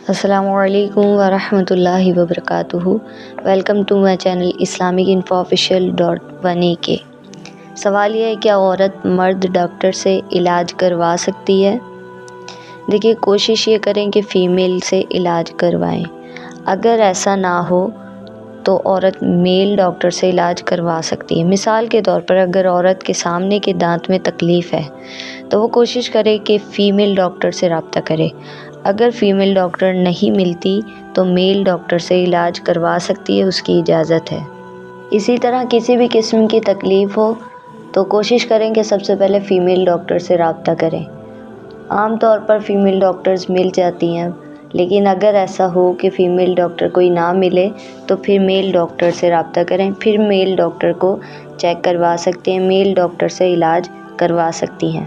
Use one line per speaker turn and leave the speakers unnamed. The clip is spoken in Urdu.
السلام علیکم ورحمۃ اللہ وبرکاتہ۔ Welcome to my channel Islamic info official .1AK۔ سوال یہ ہے، کیا عورت مرد ڈاکٹر سے علاج کروا سکتی ہے؟ دیکھیے، کوشش یہ کریں کہ فیمیل سے علاج کروائیں۔ اگر ایسا نہ ہو تو عورت میل ڈاکٹر سے علاج کروا سکتی ہے۔ مثال کے طور پر اگر عورت کے سامنے کے دانت میں تکلیف ہے تو وہ کوشش کرے کہ فیمیل ڈاکٹر سے رابطہ کرے۔ اگر فیمیل ڈاکٹر نہیں ملتی تو میل ڈاکٹر سے علاج کروا سکتی ہے، اس کی اجازت ہے۔ اسی طرح کسی بھی قسم کی تکلیف ہو تو کوشش کریں کہ سب سے پہلے فیمیل ڈاکٹر سے رابطہ کریں۔ عام طور پر فیمیل ڈاکٹرز مل جاتی ہیں، لیکن اگر ایسا ہو کہ فیمیل ڈاکٹر کوئی نہ ملے تو پھر میل ڈاکٹر سے رابطہ کریں۔ پھر میل ڈاکٹر کو چیک کروا سکتے ہیں، میل ڈاکٹر سے علاج کروا سکتی ہیں۔